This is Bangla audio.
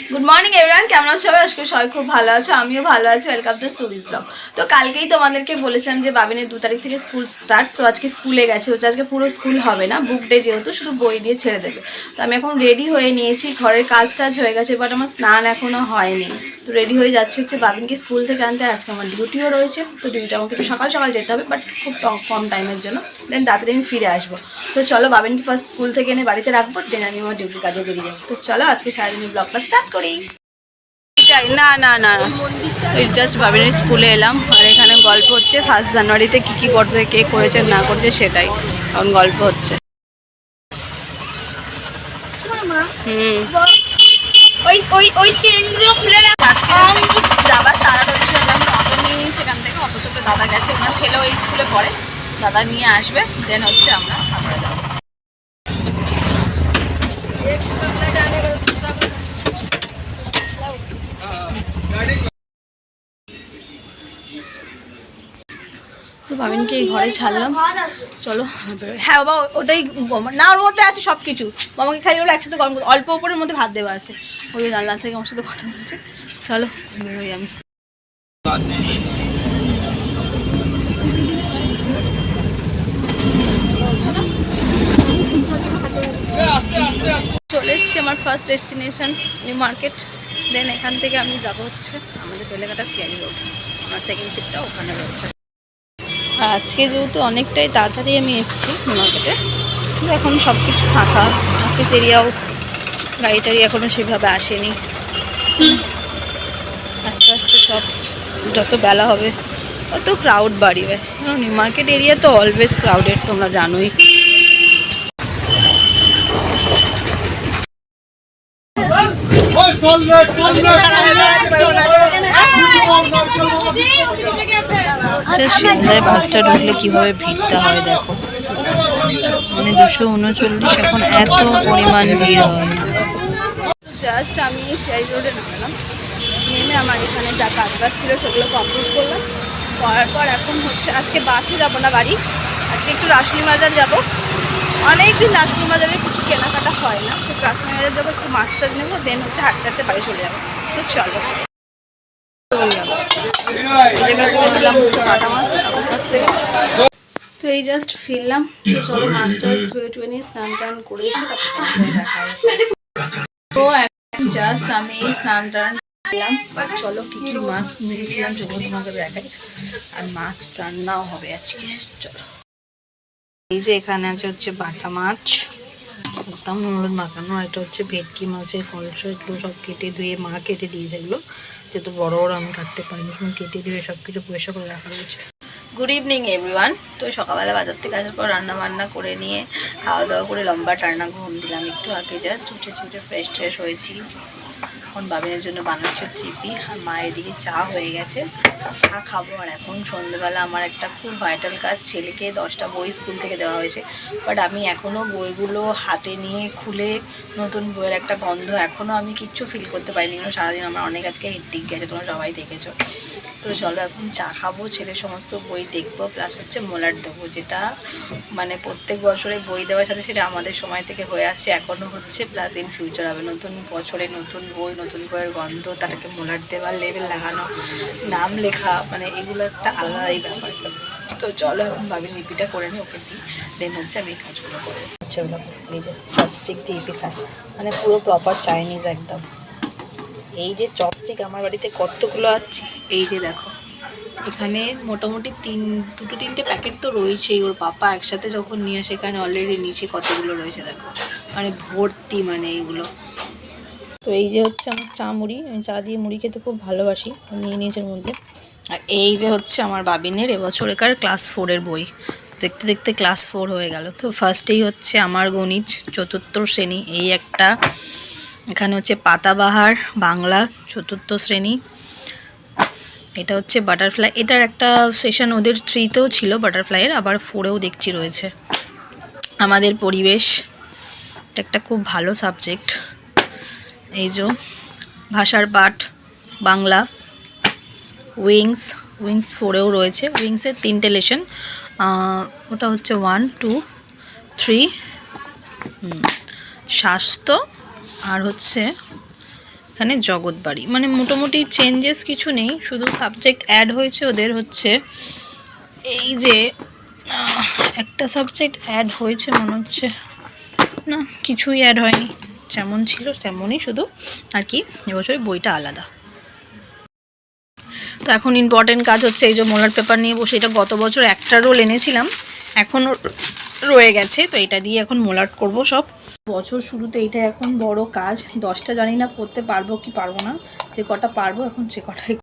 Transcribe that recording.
গুড মর্নিং এভরিওয়ান, কেমন আছো সবাই? আজকে সবাই খুব ভালো আছো, আমিও ভালো আছি। ওয়েলকাম টু সুরিজ ব্লগ। তো কালকেই তোমাদেরকে বলেছিলাম যে বাবিনের 2 তারিখ থেকে স্কুল স্টার্ট। তো আজকে স্কুলে গেছে, হচ্ছে আজকে পুরো স্কুল হবে না, বুক ডে যেহেতু, শুধু বই দিয়ে ছেড়ে দেবে। তো আমি এখন রেডি হয়ে নিয়েছি, ঘরের কাজ টাজ হয়ে গেছে, বাট আমার স্নান এখনও হয়নি। তো রেডি হয়ে যাচ্ছে হচ্ছে বাবিনকে স্কুল থেকে আনতে। আজকে আমার ডিউটিও রয়েছে, তো ডিউটি আমাকে একটু সকাল সকাল যেতে হবে, বাট খুব কম টাইমের জন্য। দেন তাড়াতাড়ি আমি ফিরে আসবো। তো চলো বাবিনকে ফার্স্ট স্কুল থেকে এনে বাড়িতে রাখবো, দেন আমি আমার ডিউটির কাজে বেরিয়ে যাবো। তো চলো আজকে সারাদিন ব্লগটা স্টার্ট করি। না না না ওই জাস্ট বাবিনের স্কুলে এলাম, আর এখানে গল্প হচ্ছে 1 জানুয়ারিতে কী করবে, কে করেছে না করেছে সেটাই এখন গল্প হচ্ছে। ওই ওই ওই চেনগুলো খুলে রাখ। আজকে যাবার তারা হচ্ছে অটো নিয়ে নিয়েছে এখান থেকে, অটো থেকে দাদা গেছে, ওনার ছেলে ওই স্কুলে পড়ে, দাদা নিয়ে আসবে, দেন হচ্ছে আমরা যাবো। তো বাবিনকে এই ঘরে ছাড়লাম, চলো। হ্যাঁ বাবা, ওটাই না, ওর মধ্যে আছে সব কিছু। বাবাকে খালি ওরা একসাথে গরম করে, অল্প উপরের মধ্যে ভাত দেওয়া আছে। ওই রান্না থেকে আমার সাথে কথা বলছে, চলো বেরোই আমি। চলে এসেছি আমার ফার্স্ট ডেস্টিনেশন নিউ মার্কেট। দেন এখান থেকে আমি যাব হচ্ছে আমাদের বেলেঘাটা সিআই রোড, আমার সেকেন্ড সিটটা ওখানে রয়েছে। আর আজকে যেহেতু অনেকটাই তাড়াতাড়ি আমি এসেছি মার্কেটে, এখন সব কিছু ফাঁকা, অফিস এরিয়াও গাড়ি টাড়ি এখনও সেভাবে আসেনি। আস্তে আস্তে সব, যত বেলা হবে অত ক্রাউড বাড়িবে। নিউ মার্কেট এরিয়া তো অলওয়েজ ক্রাউডেড, তোমরা জানোই। সন্ধ্যায় বাসটা ঢুকলে কিভাবে ভিড়টা হয় দেখো, মানে 239 এখন এত পরিমাণ ভিড় হয়। জাস্ট আমি সিআই রোডে নামলাম, নেমে আমার এখানে যা কাজ ছিল সেগুলো কমপ্লিট করলাম। করার পর এখন হচ্ছে আজকে বাসে যাব না বাড়ি, আজকে একটু রাসুনি বাজার যাব। অনেকদিন রাসুনি বাজারে কিছু কেনাকাটা হয় না, তো রাসুনি বাজার যাবো, একটু মাছ টাছ নেবো, দেন হচ্ছে হাঁটতে হাঁটতে বাড়ি চলে যাবো। তো চলো কাটা মাছ আমার কাছ থেকে। তো এই জাস্ট ফিরলাম, তো চলো মাছ টাছ ধুয়ে টুয়ে নিয়ে স্নান টান করে এসে তারপর দেখা হচ্ছে। তো এখন জাস্ট আমি স্নান টান করলাম, বাট চলো কী কী মাছ মেরেছিলাম সেগুলো তোমাকে দেখাই, আর মাছ রান্নাও হবে আজকে। চলো, এই যে এখানে আছে হচ্ছে বাটা মাছ, একদম হলুদ মাখানো, আর এটা হচ্ছে ভেটকি মাছের কলসা, এগুলো সব কেটে ধুয়ে মা কেটে দিয়েছে, এগুলো যেহেতু বড় বড় আমি কাটতে পারিনি, কেটে ধুয়ে সব কিছু পরিষ্কার করে রাখা রয়েছে। Good evening everyone. তো সকালবেলা বাজার থেকে আসার পর রান্না বান্না করে নিয়ে খাওয়া দাওয়া করে লম্বা টান্না ঘুম দিলাম, একটু আগে জাস্ট উঠেছি, উঠে ফ্রেশ ট্রেশ হয়েছি। এখন বাবিনের জন্য বানাচ্ছে চিপি, আর মায়ের দিকে চা হয়ে গেছে, চা খাবো। আর এখন সন্ধ্যেবেলা আমার একটা খুব ভাইটাল কাজ, ছেলেকে 10টা বই স্কুল থেকে দেওয়া হয়েছে, বাট আমি এখনও বইগুলো হাতে নিয়ে খুলে, নতুন বইয়ের একটা গন্ধ এখনও আমি কিচ্ছু ফিল করতে পারিনি। সারাদিন আমার অনেক আজকে হেডেক গেছে, তোমরা সবাই দেখেছো। তো চলো এখন চা খাবো, ছেলের সমস্ত বই দেখবো, প্লাস হচ্ছে মোলার দেবো, যেটা মানে প্রত্যেক বছরে বই দেওয়ার সাথে সেটা আমাদের সময় থেকে হয়ে আসছে, এখনও হচ্ছে, প্লাস ইন ফিউচার হবে। নতুন বছরে নতুন বই, নতুন বইয়ের গন্ধ, তাটাকে মোলার দেওয়া, লেবেল লাগানো, নাম লেখা, মানে এগুলো একটা আলাদাই ব্যাপার। তো চলো এখন ভাবির লিপিটা করে নিই, ওকে দিই, দেন হচ্ছে আমি এই কাজগুলো করে। আচ্ছা এই যে চপস্টিক দিয়ে লিপি খাই, মানে পুরো প্রপার চাইনিজ একদম। এই যে চপস্টিক আমার বাড়িতে কতগুলো আছে, এই যে দেখো এখানে মোটামুটি 2-3টে প্যাকেট তো রয়েছেই, ওর পাপা একসাথে যখন নিয়ে আসে এখানে অলরেডি নিচে কতগুলো রয়েছে দেখো, মানে ভর্তি, মানে এইগুলো। তো এই যে হচ্ছে আমার চা মুড়ি, আমি চা দিয়ে মুড়ি খেতে খুব ভালোবাসি, নিয়ে নিয়েছে মধ্যে। আর এই যে হচ্ছে আমার বাবিনের এবছরেকার ক্লাস 4-এর বই, দেখতে দেখতে ক্লাস 4 হয়ে গেল। তো ফার্স্টেই হচ্ছে আমার গণিত 4র্থ শ্রেণী, এই একটা। এখানে হচ্ছে পাতাবাহার বাংলা 4র্থ শ্রেণী। এটা হচ্ছে বাটারফ্লাই, এটার একটা সেশন ওদের 3তেও ছিল বাটারফ্লাইয়ের, আবার 4এও দেখছি রয়েছে। আমাদের পরিবেশ একটা খুব ভালো সাবজেক্ট। এই যে ভাষার পাঠ বাংলা, উইংস 4এও রয়েছে, উইংসের 3টে লেসন, ওটা হচ্ছে 1, 2, 3, স্বাস্থ্য, আর হচ্ছে এখানে জগৎবাড়ি, মানে মোটামুটি চেঞ্জেস কিছু নেই, শুধু সাবজেক্ট অ্যাড হয়েছে ওদের হচ্ছে এই যে একটা সাবজেক্ট অ্যাড হয়েছে মনে হচ্ছে, না কিছুই অ্যাড হয়নি, যেমন ছিল তেমনই, শুধু আর কি এবছর বইটা আলাদা। তো এখন ইম্পর্টেন্ট কাজ হচ্ছে এই যে মোলার পেপার নিয়ে বসে, এটা গত বছর একটা রোল এনেছিলাম, এখনও রয়ে গেছে, তো এটা দিয়ে এখন মোলার্ট করব সব। বছর শুরুতে এটা এখন বড় কাজ, 10টা জানি না করতে পারবো কি পারবো না, যে কটা পারবো এখন সে কটাই